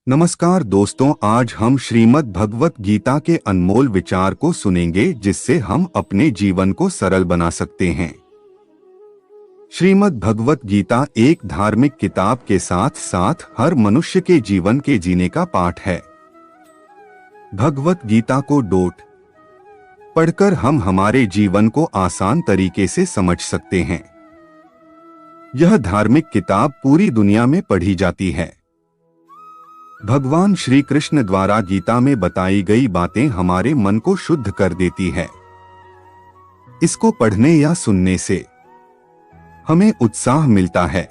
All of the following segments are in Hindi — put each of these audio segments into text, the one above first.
नमस्कार दोस्तों, आज हम श्रीमद् भगवत गीता के अनमोल विचार को सुनेंगे जिससे हम अपने जीवन को सरल बना सकते हैं। श्रीमद् भगवत गीता एक धार्मिक किताब के साथ साथ हर मनुष्य के जीवन के जीने का पाठ है। भगवत गीता को डोट पढ़कर हम हमारे जीवन को आसान तरीके से समझ सकते हैं। यह धार्मिक किताब पूरी दुनिया में पढ़ी जाती है। भगवान श्री कृष्ण द्वारा गीता में बताई गई बातें हमारे मन को शुद्ध कर देती है। इसको पढ़ने या सुनने से हमें उत्साह मिलता है।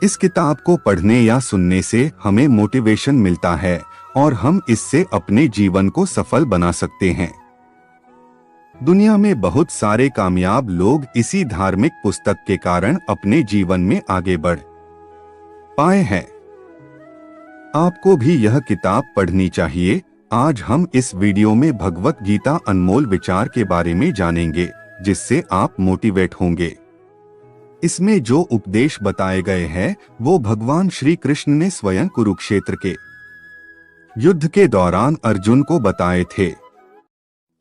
इस किताब को पढ़ने या सुनने से हमें मोटिवेशन मिलता है और हम इससे अपने जीवन को सफल बना सकते हैं। दुनिया में बहुत सारे कामयाब लोग इसी धार्मिक पुस्तक के कारण अपने जीवन में आगे बढ़ पाए हैं। आपको भी यह किताब पढ़नी चाहिए। आज हम इस वीडियो में भगवत गीता अनमोल विचार के बारे में जानेंगे जिससे आप मोटिवेट होंगे। इसमें जो उपदेश बताए गए हैं वो भगवान श्री कृष्ण ने स्वयं कुरुक्षेत्र के युद्ध के दौरान अर्जुन को बताए थे।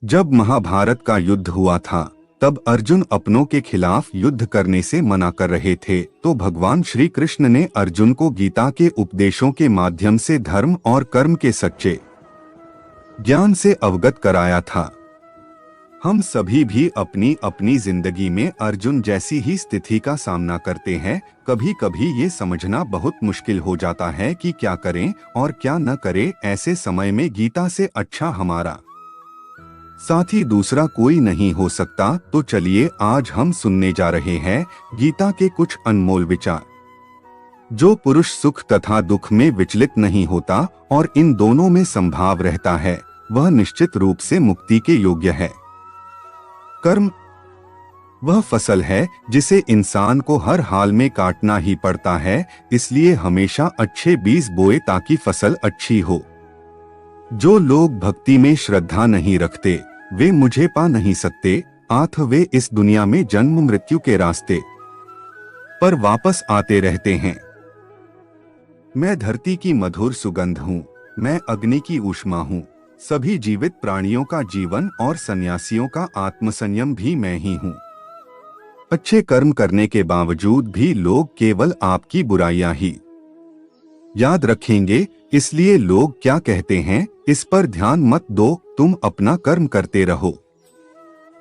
जब महाभारत का युद्ध हुआ था तब अर्जुन अपनों के खिलाफ युद्ध करने से मना कर रहे थे, तो भगवान श्री कृष्ण ने अर्जुन को गीता के उपदेशों के माध्यम से धर्म और कर्म के सच्चे ज्ञान से अवगत कराया था। हम सभी भी अपनी अपनी जिंदगी में अर्जुन जैसी ही स्थिति का सामना करते हैं। कभी कभी ये समझना बहुत मुश्किल हो जाता है कि क्या करें और क्या न करें। ऐसे समय में गीता से अच्छा हमारा साथी दूसरा कोई नहीं हो सकता। तो चलिए आज हम सुनने जा रहे हैं गीता के कुछ अनमोल विचार। जो पुरुष सुख तथा दुख में विचलित नहीं होता और इन दोनों में संभाव रहता है वह निश्चित रूप से मुक्ति के योग्य है। कर्म वह फसल है जिसे इंसान को हर हाल में काटना ही पड़ता है, इसलिए हमेशा अच्छे बीज बोए ताकि फसल अच्छी हो। जो लोग भक्ति में श्रद्धा नहीं रखते वे मुझे पा नहीं सकते, आथ वे इस दुनिया में जन्म मृत्यु के रास्ते पर वापस आते रहते हैं। मैं धरती की मधुर सुगंध हूँ, मैं अग्नि की ऊष्मा हूँ। सभी जीवित प्राणियों का जीवन और सन्यासियों का आत्मसंयम भी मैं ही हूँ। अच्छे कर्म करने के बावजूद भी लोग केवल आपकी बुराइयां ही याद रखेंगे, इसलिए लोग क्या कहते हैं इस पर ध्यान मत दो, तुम अपना कर्म करते रहो।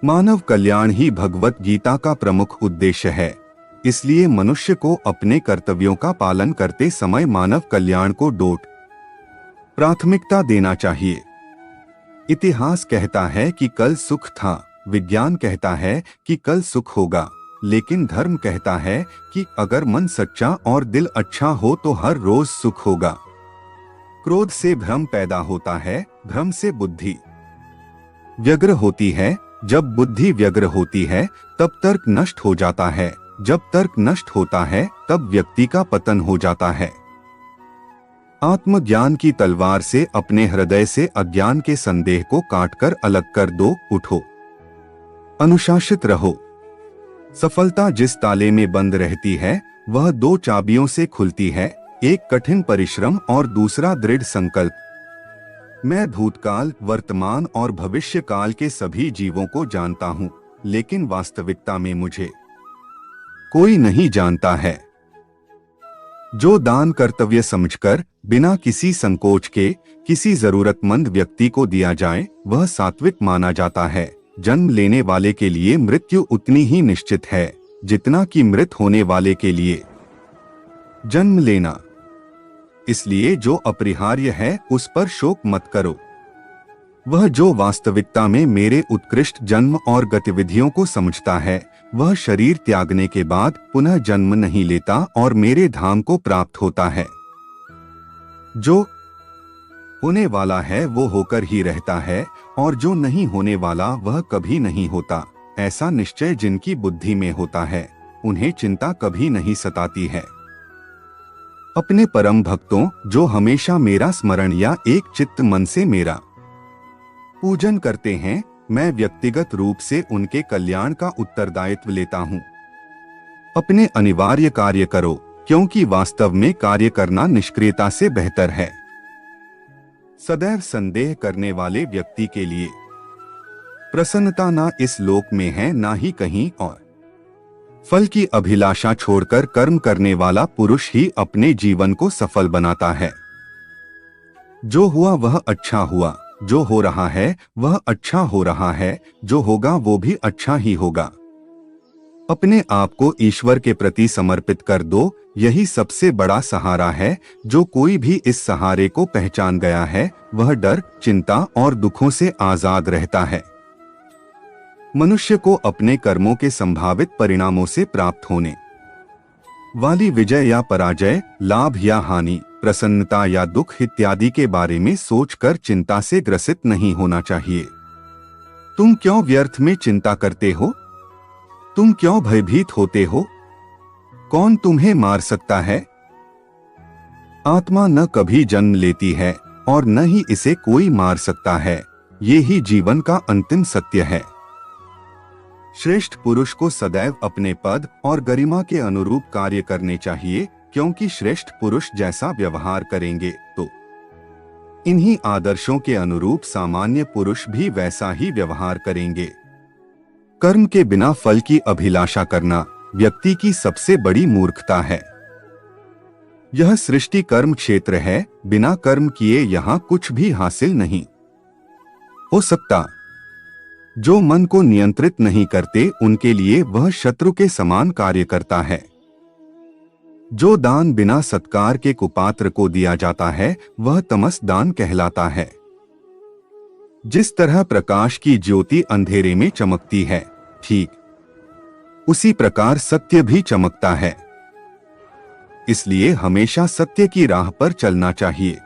मानव कल्याण ही भगवत गीता का प्रमुख उद्देश्य है, इसलिए मनुष्य को अपने कर्तव्यों का पालन करते समय मानव कल्याण को डोट प्राथमिकता देना चाहिए। इतिहास कहता है कि कल सुख था, विज्ञान कहता है कि कल सुख होगा, लेकिन धर्म कहता है कि अगर मन सच्चा और दिल अच्छा हो तो हर रोज सुख होगा। क्रोध से भ्रम पैदा होता है, भ्रम से बुद्धि व्यग्र होती है, जब बुद्धि व्यग्र होती है तब तर्क नष्ट हो जाता है, जब तर्क नष्ट होता है तब व्यक्ति का पतन हो जाता है। आत्मज्ञान की तलवार से अपने हृदय से अज्ञान के संदेह को काटकर अलग कर दो। उठो, अनुशासित रहो। सफलता जिस ताले में बंद रहती है वह दो चाबियों से खुलती है, एक कठिन परिश्रम और दूसरा दृढ़ संकल्प। मैं भूतकाल, वर्तमान और भविष्य काल के सभी जीवों को जानता हूँ, लेकिन वास्तविकता में मुझे कोई नहीं जानता है। जो दान कर्तव्य समझकर बिना किसी संकोच के किसी जरूरतमंद व्यक्ति को दिया जाए वह सात्विक माना जाता है। जन्म लेने वाले के लिए मृत्यु उतनी ही निश्चित है जितना कि मृत होने वाले के लिए जन्म लेना, इसलिए जो अपरिहार्य है उस पर शोक मत करो। वह जो वास्तविकता में मेरे उत्कृष्ट जन्म और गतिविधियों को समझता है वह शरीर त्यागने के बाद पुनः जन्म नहीं लेता और मेरे धाम को प्राप्त होता है। जो होने वाला है वो होकर ही रहता है और जो नहीं होने वाला वह कभी नहीं होता। ऐसा निश्चय जिनकी बुद्धि में होता है उन्हें चिंता कभी नहीं सताती है। अपने परम भक्तों जो हमेशा मेरा स्मरण या एक चित्त मन से मेरा पूजन करते हैं, मैं व्यक्तिगत रूप से उनके कल्याण का उत्तरदायित्व लेता हूँ। अपने अनिवार्य कार्य करो, क्योंकि वास्तव में कार्य करना निष्क्रियता से बेहतर है। सदैव संदेह करने वाले व्यक्ति के लिए प्रसन्नता ना इस लोक में है ना ही कहीं और। फल की अभिलाषा छोड़कर कर्म करने वाला पुरुष ही अपने जीवन को सफल बनाता है। जो हुआ वह अच्छा हुआ, जो हो रहा है वह अच्छा हो रहा है, जो होगा वो भी अच्छा ही होगा। अपने आप को ईश्वर के प्रति समर्पित कर दो, यही सबसे बड़ा सहारा है। जो कोई भी इस सहारे को पहचान गया है वह डर, चिंता और दुखों से आजाद रहता है। मनुष्य को अपने कर्मों के संभावित परिणामों से प्राप्त होने वाली विजय या पराजय, लाभ या हानि, प्रसन्नता या दुख इत्यादि के बारे में सोचकर चिंता से ग्रसित नहीं होना चाहिए। तुम क्यों व्यर्थ में चिंता करते हो? तुम क्यों भयभीत होते हो? कौन तुम्हें मार सकता है? आत्मा न कभी जन्म लेती है और न ही इसे कोई मार सकता है। ये ही जीवन का अंतिम सत्य है। श्रेष्ठ पुरुष को सदैव अपने पद और गरिमा के अनुरूप कार्य करने चाहिए, क्योंकि श्रेष्ठ पुरुष जैसा व्यवहार करेंगे तो इन्हीं आदर्शों के अनुरूप सामान्य पुरुष भी वैसा ही व्यवहार करेंगे। कर्म के बिना फल की अभिलाषा करना व्यक्ति की सबसे बड़ी मूर्खता है। यह सृष्टि कर्म क्षेत्र है, बिना कर्म किए यहाँ कुछ भी हासिल नहीं हो सकता। जो मन को नियंत्रित नहीं करते उनके लिए वह शत्रु के समान कार्य करता है। जो दान बिना सत्कार के कुपात्र को दिया जाता है वह तमस दान कहलाता है। जिस तरह प्रकाश की ज्योति अंधेरे में चमकती है, ठीक उसी प्रकार सत्य भी चमकता है। इसलिए हमेशा सत्य की राह पर चलना चाहिए।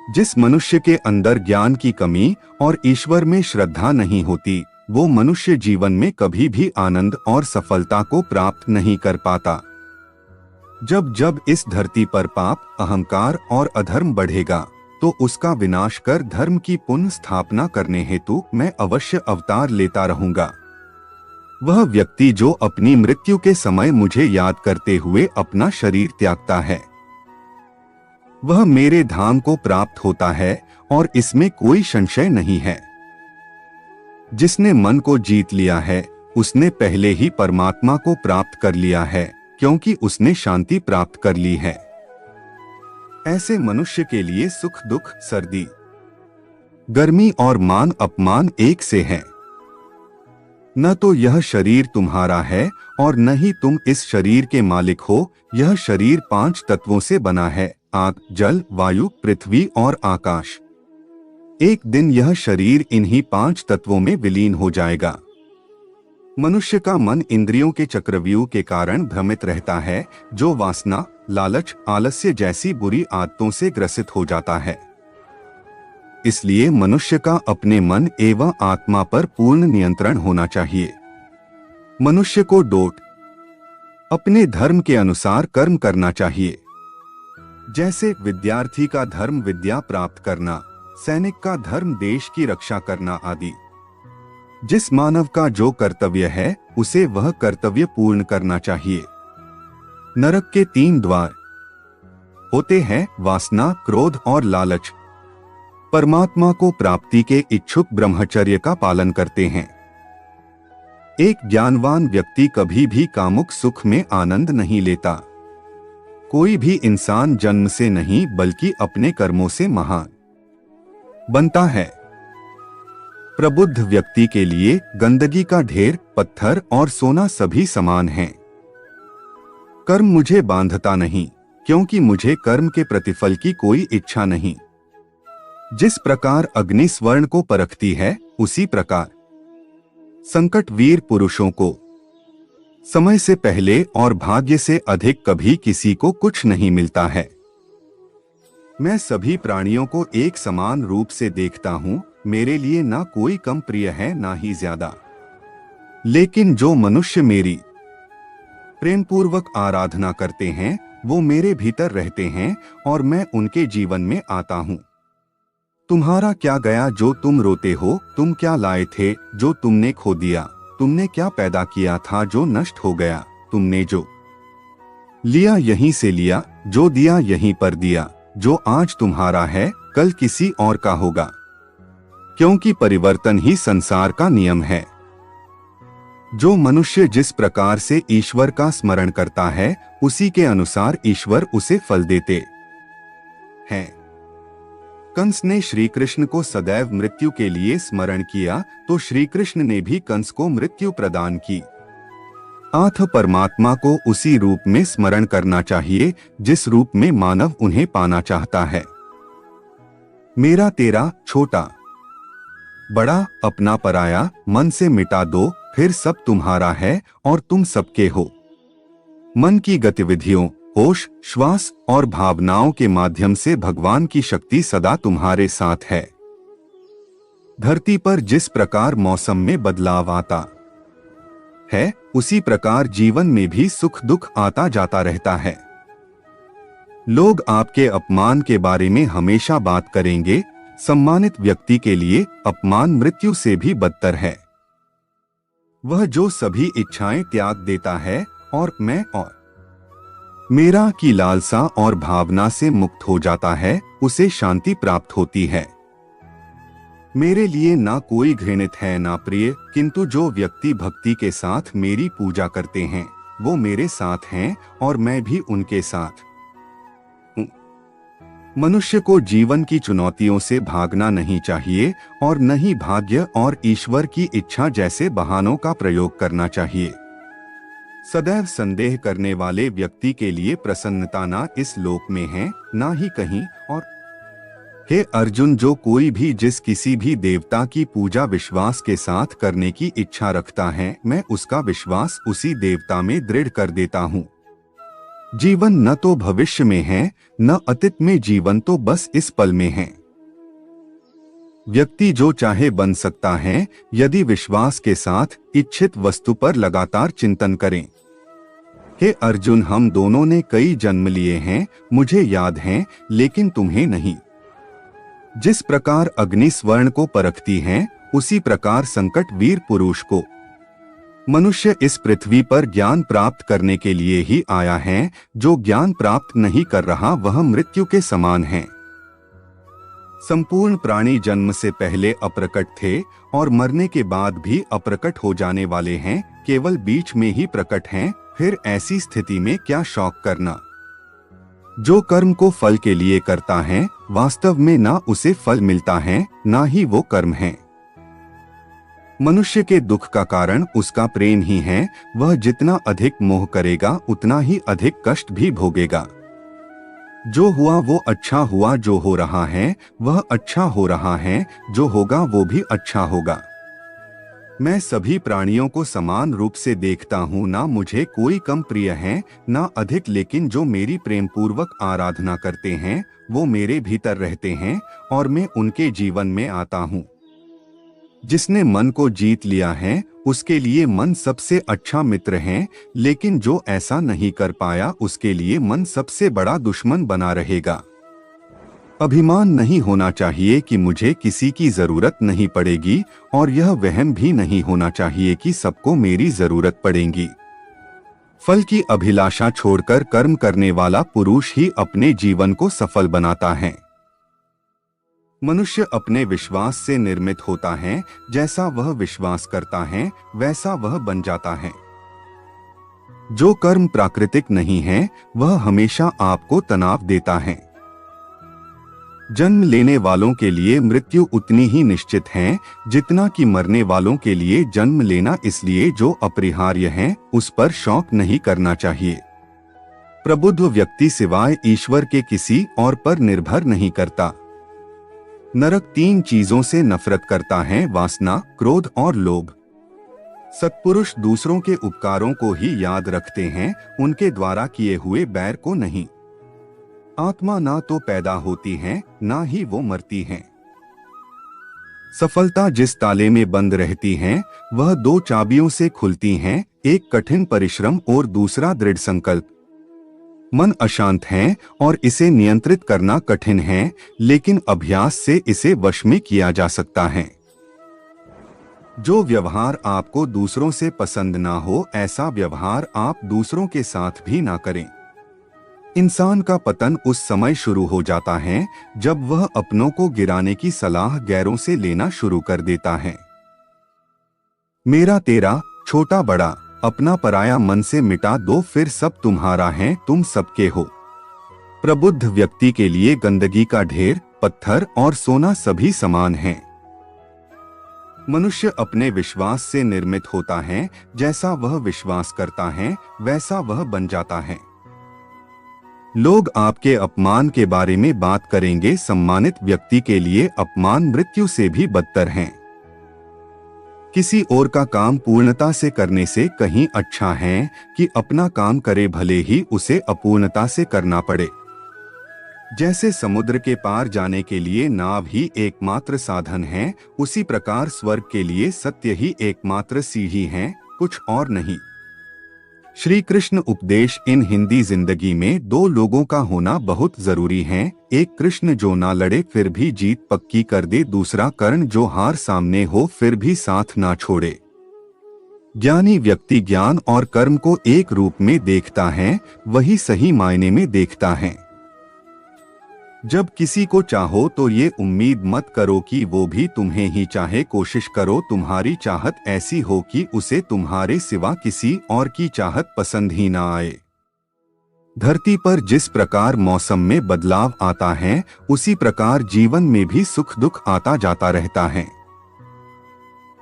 जिस मनुष्य के अंदर ज्ञान की कमी और ईश्वर में श्रद्धा नहीं होती, वो मनुष्य जीवन में कभी भी आनंद और सफलता को प्राप्त नहीं कर पाता। जब जब इस धरती पर पाप, अहंकार और अधर्म बढ़ेगा तो उसका विनाश कर धर्म की पुनः स्थापना करने हेतु मैं अवश्य अवतार लेता रहूंगा। वह व्यक्ति जो अपनी मृत्यु के समय मुझे याद करते हुए अपना शरीर त्यागता है, वह मेरे धाम को प्राप्त होता है और इसमें कोई संशय नहीं है। जिसने मन को जीत लिया है उसने पहले ही परमात्मा को प्राप्त कर लिया है, क्योंकि उसने शांति प्राप्त कर ली है। ऐसे मनुष्य के लिए सुख दुख, सर्दी गर्मी और मान अपमान एक से है। न तो यह शरीर तुम्हारा है और न ही तुम इस शरीर के मालिक हो। यह शरीर 5 तत्वों से बना है, आग, जल, वायु, पृथ्वी और आकाश। एक दिन यह शरीर इन्हीं 5 तत्वों में विलीन हो जाएगा। मनुष्य का मन इंद्रियों के चक्रव्यूह के कारण भ्रमित रहता है, जो वासना, लालच, आलस्य जैसी बुरी आदतों से ग्रसित हो जाता है। इसलिए मनुष्य का अपने मन एवं आत्मा पर पूर्ण नियंत्रण होना चाहिए। मनुष्य को डोट अपने धर्म के अनुसार कर्म करना चाहिए। जैसे विद्यार्थी का धर्म विद्या प्राप्त करना, सैनिक का धर्म देश की रक्षा करना आदि। जिस मानव का जो कर्तव्य है उसे वह कर्तव्य पूर्ण करना चाहिए। नरक के 3 द्वार होते हैं, वासना, क्रोध और लालच। परमात्मा को प्राप्ति के इच्छुक ब्रह्मचर्य का पालन करते हैं। एक ज्ञानवान व्यक्ति कभी भी कामुक सुख में आनंद नहीं लेता। कोई भी इंसान जन्म से नहीं बल्कि अपने कर्मों से महान बनता है। प्रबुद्ध व्यक्ति के लिए गंदगी का ढेर, पत्थर और सोना सभी समान हैं। कर्म मुझे बांधता नहीं, क्योंकि मुझे कर्म के प्रतिफल की कोई इच्छा नहीं। जिस प्रकार अग्नि स्वर्ण को परखती है, उसी प्रकार संकट वीर पुरुषों को समय से पहले और भाग्य से अधिक कभी किसी को कुछ नहीं मिलता है। मैं सभी प्राणियों को एक समान रूप से देखता हूँ। मेरे लिए ना कोई कम प्रिय है ना ही ज्यादा। लेकिन जो मनुष्य मेरी प्रेम पूर्वक आराधना करते हैं वो मेरे भीतर रहते हैं और मैं उनके जीवन में आता हूँ। तुम्हारा क्या गया जो तुम रोते हो? तुम क्या लाए थे जो तुमने खो दिया? तुमने क्या पैदा किया था जो नष्ट हो गया? तुमने जो लिया यहीं से लिया, जो दिया यहीं पर दिया, जो आज तुम्हारा है कल किसी और का होगा, क्योंकि परिवर्तन ही संसार का नियम है। जो मनुष्य जिस प्रकार से ईश्वर का स्मरण करता है, उसी के अनुसार ईश्वर उसे फल देते हैं। कंस ने श्री कृष्ण को सदैव मृत्यु के लिए स्मरण किया, तो श्री कृष्ण ने भी कंस को मृत्यु प्रदान की। अथ परमात्मा को उसी रूप में स्मरण करना चाहिए जिस रूप में मानव उन्हें पाना चाहता है। मेरा तेरा, छोटा बड़ा, अपना पराया, मन से मिटा दो, फिर सब तुम्हारा है और तुम सबके हो। मन की गतिविधियों, होश, श्वास और भावनाओं के माध्यम से भगवान की शक्ति सदा तुम्हारे साथ है। धरती पर जिस प्रकार मौसम में बदलाव आता है, उसी प्रकार जीवन में भी सुख दुख आता जाता रहता है। लोग आपके अपमान के बारे में हमेशा बात करेंगे। सम्मानित व्यक्ति के लिए अपमान मृत्यु से भी बदतर है। वह जो सभी इच्छाएं त्याग देता है और मैं और मेरा की लालसा और भावना से मुक्त हो जाता है, उसे शांति प्राप्त होती है। मेरे लिए ना कोई घृणित है ना प्रिय, किंतु जो व्यक्ति भक्ति के साथ मेरी पूजा करते हैं, वो मेरे साथ हैं और मैं भी उनके साथ हूँ। मनुष्य को जीवन की चुनौतियों से भागना नहीं चाहिए और न ही भाग्य और ईश्वर की इच्छा जैसे बहानों का प्रयोग करना चाहिए। सदैव संदेह करने वाले व्यक्ति के लिए प्रसन्नता ना इस लोक में है, ना ही कहीं और। हे अर्जुन, जो कोई भी जिस किसी भी देवता की पूजा विश्वास के साथ करने की इच्छा रखता है, मैं उसका विश्वास उसी देवता में दृढ़ कर देता हूँ। जीवन न तो भविष्य में है, न अतीत में, जीवन तो बस इस पल में है। व्यक्ति जो चाहे बन सकता है, यदि विश्वास के साथ इच्छित वस्तु पर लगातार चिंतन करें। हे अर्जुन, हम दोनों ने कई जन्म लिए हैं, मुझे याद हैं, लेकिन तुम्हें नहीं। जिस प्रकार अग्नि स्वर्ण को परखती है, उसी प्रकार संकट वीर पुरुष को। मनुष्य इस पृथ्वी पर ज्ञान प्राप्त करने के लिए ही आया है। जो ज्ञान प्राप्त नहीं कर रहा, वह मृत्यु के समान है। संपूर्ण प्राणी जन्म से पहले अप्रकट थे और मरने के बाद भी अप्रकट हो जाने वाले हैं, केवल बीच में ही प्रकट हैं। फिर ऐसी स्थिति में क्या शौक करना। जो कर्म को फल के लिए करता है, वास्तव में ना उसे फल मिलता है, ना ही वो कर्म है। मनुष्य के दुख का कारण उसका प्रेम ही है। वह जितना अधिक मोह करेगा, उतना ही अधिक कष्ट भी भोगेगा। जो हुआ वो अच्छा हुआ, जो हो रहा है वह अच्छा हो रहा है, जो होगा वो भी अच्छा होगा। मैं सभी प्राणियों को समान रूप से देखता हूँ, ना मुझे कोई कम प्रिय है ना अधिक, लेकिन जो मेरी प्रेम पूर्वक आराधना करते हैं, वो मेरे भीतर रहते हैं और मैं उनके जीवन में आता हूँ। जिसने मन को जीत लिया है, उसके लिए मन सबसे अच्छा मित्र है, लेकिन जो ऐसा नहीं कर पाया, उसके लिए मन सबसे बड़ा दुश्मन बना रहेगा। अभिमान नहीं होना चाहिए कि मुझे किसी की जरूरत नहीं पड़ेगी, और यह वहम भी नहीं होना चाहिए कि सबको मेरी जरूरत पड़ेगी। फल की अभिलाषा छोड़कर कर्म करने वाला पुरुष ही अपने जीवन को सफल बनाता है। मनुष्य अपने विश्वास से निर्मित होता है। जैसा वह विश्वास करता है, वैसा वह बन जाता है। जो कर्म प्राकृतिक नहीं है, वह हमेशा आपको तनाव देता है। जन्म लेने वालों के लिए मृत्यु उतनी ही निश्चित है जितना कि मरने वालों के लिए जन्म लेना, इसलिए जो अपरिहार्य है उस पर शौक नहीं करना चाहिए। प्रबुद्ध व्यक्ति सिवाय ईश्वर के किसी और पर निर्भर नहीं करता। नरक तीन चीजों से नफरत करता है, वासना, क्रोध और लोभ। सत्पुरुष दूसरों के उपकारों को ही याद रखते हैं, उनके द्वारा किए हुए बैर को नहीं। आत्मा ना तो पैदा होती है, ना ही वो मरती है। सफलता जिस ताले में बंद रहती है, वह दो चाबियों से खुलती हैं, एक कठिन परिश्रम और दूसरा दृढ़ संकल्प। मन अशांत है और इसे नियंत्रित करना कठिन है, लेकिन अभ्यास से इसे वश में किया जा सकता है। जो व्यवहार आपको दूसरों से पसंद ना हो, ऐसा व्यवहार आप दूसरों के साथ भी ना करें। इंसान का पतन उस समय शुरू हो जाता है जब वह अपनों को गिराने की सलाह गैरों से लेना शुरू कर देता है। मेरा तेरा, छोटा बड़ा, अपना पराया मन से मिटा दो, फिर सब तुम्हारा है, तुम सबके हो। प्रबुद्ध व्यक्ति के लिए गंदगी का ढेर, पत्थर और सोना सभी समान हैं। मनुष्य अपने विश्वास से निर्मित होता है, जैसा वह विश्वास करता है वैसा वह बन जाता है। लोग आपके अपमान के बारे में बात करेंगे, सम्मानित व्यक्ति के लिए अपमान मृत्यु से भी बदतर है। किसी और का काम पूर्णता से करने से कहीं अच्छा है कि अपना काम करे, भले ही उसे अपूर्णता से करना पड़े। जैसे समुद्र के पार जाने के लिए नाव ही एकमात्र साधन है, उसी प्रकार स्वर्ग के लिए सत्य ही एकमात्र सीढ़ी है, कुछ और नहीं। श्री कृष्ण उपदेश इन हिंदी जिंदगी में दो लोगों का होना बहुत जरूरी है। एक कृष्ण जो ना लड़े फिर भी जीत पक्की कर दे, दूसरा कर्ण जो हार सामने हो फिर भी साथ ना छोड़े। ज्ञानी व्यक्ति ज्ञान और कर्म को एक रूप में देखता है, वही सही मायने में देखता है। जब किसी को चाहो तो ये उम्मीद मत करो कि वो भी तुम्हें ही चाहे, कोशिश करो तुम्हारी चाहत ऐसी हो कि उसे तुम्हारे सिवा किसी और की चाहत पसंद ही ना आए। धरती पर जिस प्रकार मौसम में बदलाव आता है, उसी प्रकार जीवन में भी सुख दुख आता जाता रहता है।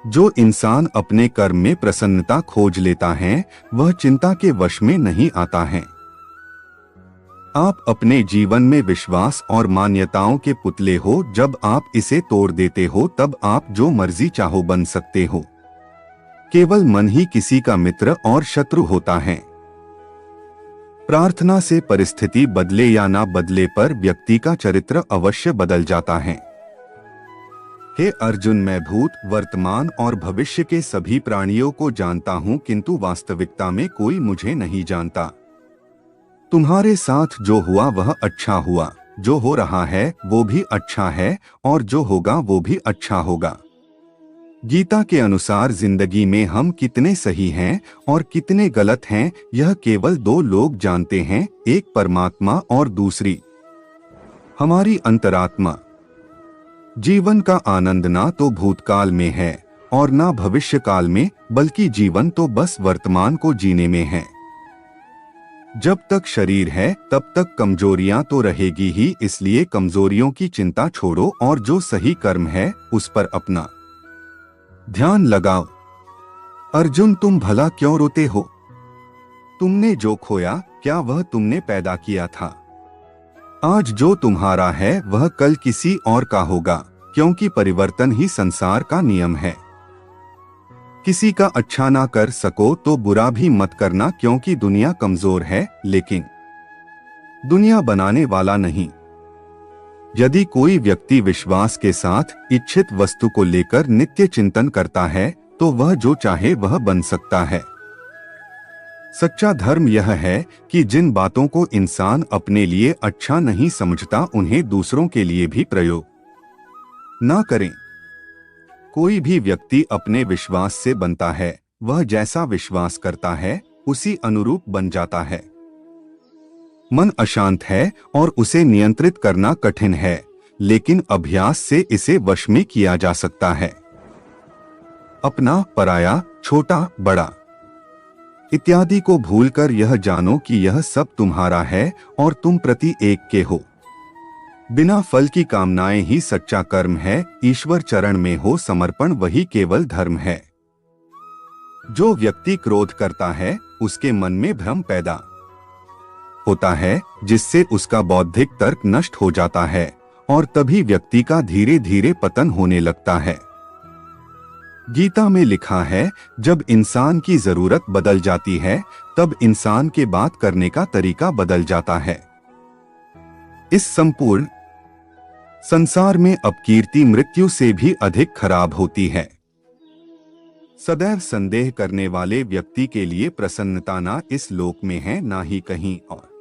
जो इंसान अपने कर्म में प्रसन्नता खोज लेता है, वह चिंता के वश में नहीं आता है। आप अपने जीवन में विश्वास और मान्यताओं के पुतले हो, जब आप इसे तोड़ देते हो तब आप जो मर्जी चाहो बन सकते हो। केवल मन ही किसी का मित्र और शत्रु होता है। प्रार्थना से परिस्थिति बदले या ना बदले पर व्यक्ति का चरित्र अवश्य बदल जाता है। हे अर्जुन, मैं भूत, वर्तमान और भविष्य के सभी प्राणियों को जानता हूँ, किंतु वास्तविकता में कोई मुझे नहीं जानता। तुम्हारे साथ जो हुआ वह अच्छा हुआ, जो हो रहा है वो भी अच्छा है, और जो होगा वो भी अच्छा होगा। गीता के अनुसार जिंदगी में हम कितने सही हैं और कितने गलत हैं, यह केवल दो लोग जानते हैं, एक परमात्मा और दूसरी हमारी अंतरात्मा। जीवन का आनंद ना तो भूतकाल में है और ना भविष्य काल में, बल्कि जीवन तो बस वर्तमान को जीने में है। जब तक शरीर है तब तक कमजोरियां तो रहेगी ही, इसलिए कमजोरियों की चिंता छोड़ो और जो सही कर्म है उस पर अपना ध्यान लगाओ। अर्जुन, तुम भला क्यों रोते हो? तुमने जो खोया क्या वह तुमने पैदा किया था? आज जो तुम्हारा है वह कल किसी और का होगा, क्योंकि परिवर्तन ही संसार का नियम है। किसी का अच्छा ना कर सको तो बुरा भी मत करना, क्योंकि दुनिया कमजोर है लेकिन दुनिया बनाने वाला नहीं। यदि कोई व्यक्ति विश्वास के साथ इच्छित वस्तु को लेकर नित्य चिंतन करता है तो वह जो चाहे वह बन सकता है। सच्चा धर्म यह है कि जिन बातों को इंसान अपने लिए अच्छा नहीं समझता उन्हें दूसरों के लिए भी प्रयोग ना करें। कोई भी व्यक्ति अपने विश्वास से बनता है, वह जैसा विश्वास करता है उसी अनुरूप बन जाता है। मन अशांत है और उसे नियंत्रित करना कठिन है, लेकिन अभ्यास से इसे वश में किया जा सकता है। अपना, पराया, छोटा, बड़ा इत्यादि को भूलकर यह जानो कि यह सब तुम्हारा है और तुम प्रति एक के हो। बिना फल की कामनाएं ही सच्चा कर्म है। ईश्वर चरण में हो समर्पण, वही केवल धर्म है। जो व्यक्ति क्रोध करता है उसके मन में भ्रम पैदा होता है, जिससे उसका बौद्धिक तर्क नष्ट हो जाता है और तभी व्यक्ति का धीरे धीरे पतन होने लगता है। गीता में लिखा है, जब इंसान की जरूरत बदल जाती है तब इंसान के बात करने का तरीका बदल जाता है। इस संपूर्ण संसार में अपकीर्ति मृत्यु से भी अधिक खराब होती है। सदैव संदेह करने वाले व्यक्ति के लिए प्रसन्नता ना इस लोक में है ना ही कहीं और।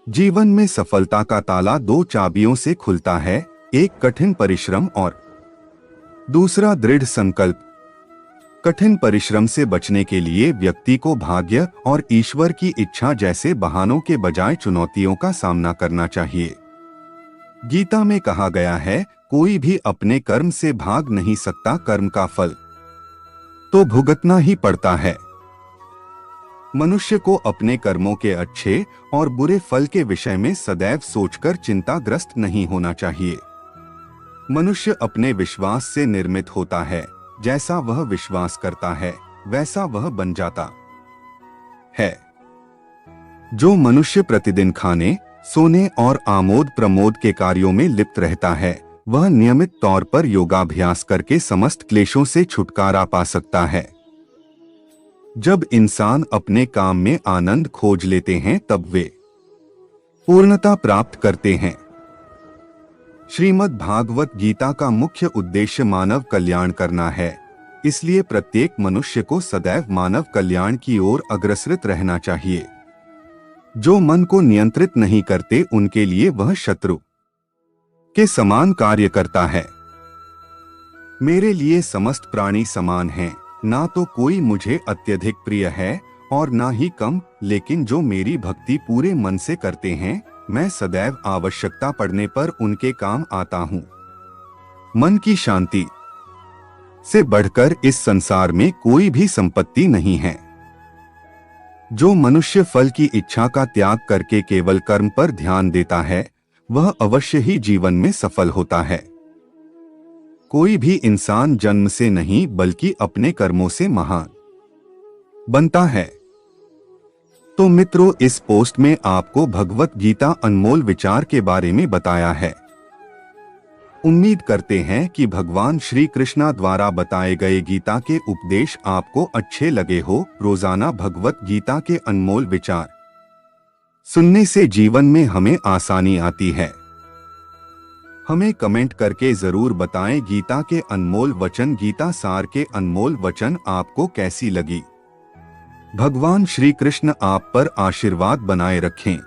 जीवन में सफलता का ताला दो चाबियों से खुलता है, एक कठिन परिश्रम और दूसरा दृढ़ संकल्प। कठिन परिश्रम से बचने के लिए व्यक्ति को भाग्य और ईश्वर की इच्छा जैसे बहानों के बजाय चुनौतियों का सामना करना चाहिए। गीता में कहा गया है, कोई भी अपने कर्म से भाग नहीं सकता, कर्म का फल तो भुगतना ही पड़ता है। मनुष्य को अपने कर्मों के अच्छे और बुरे फल के विषय में सदैव सोचकर चिंताग्रस्त नहीं होना चाहिए। मनुष्य अपने विश्वास से निर्मित होता है, जैसा वह विश्वास करता है वैसा वह बन जाता है। जो मनुष्य प्रतिदिन खाने, सोने और आमोद प्रमोद के कार्यों में लिप्त रहता है, वह नियमित तौर पर योगाभ्यास करके समस्त क्लेशों से छुटकारा पा सकता है। जब इंसान अपने काम में आनंद खोज लेते हैं, तब वे पूर्णता प्राप्त करते हैं। श्रीमद् भागवत गीता का मुख्य उद्देश्य मानव कल्याण करना है, इसलिए प्रत्येक मनुष्य को सदैव मानव कल्याण की ओर अग्रसरित रहना चाहिए। जो मन को नियंत्रित नहीं करते, उनके लिए वह शत्रु के समान कार्य करता है। मेरे लिए समस्त प्राणी समान हैं, ना तो कोई मुझे अत्यधिक प्रिय है और ना ही कम, लेकिन जो मेरी भक्ति पूरे मन से करते हैं, मैं सदैव आवश्यकता पड़ने पर उनके काम आता हूँ। मन की शांति से बढ़कर इस संसार में कोई भी संपत्ति नहीं है। जो मनुष्य फल की इच्छा का त्याग करके केवल कर्म पर ध्यान देता है, वह अवश्य ही जीवन में सफल होता है। कोई भी इंसान जन्म से नहीं बल्कि अपने कर्मों से महान बनता है। तो मित्रों, इस पोस्ट में आपको भगवत गीता अनमोल विचार के बारे में बताया है। उम्मीद करते हैं कि भगवान श्री कृष्णा द्वारा बताए गए गीता के उपदेश आपको अच्छे लगे हो। रोजाना भगवत गीता के अनमोल विचार सुनने से जीवन में हमें आसानी आती है। हमें कमेंट करके जरूर बताएं गीता के अनमोल वचन, गीता सार के अनमोल वचन आपको कैसी लगी। भगवान श्री कृष्ण आप पर आशीर्वाद बनाए रखें।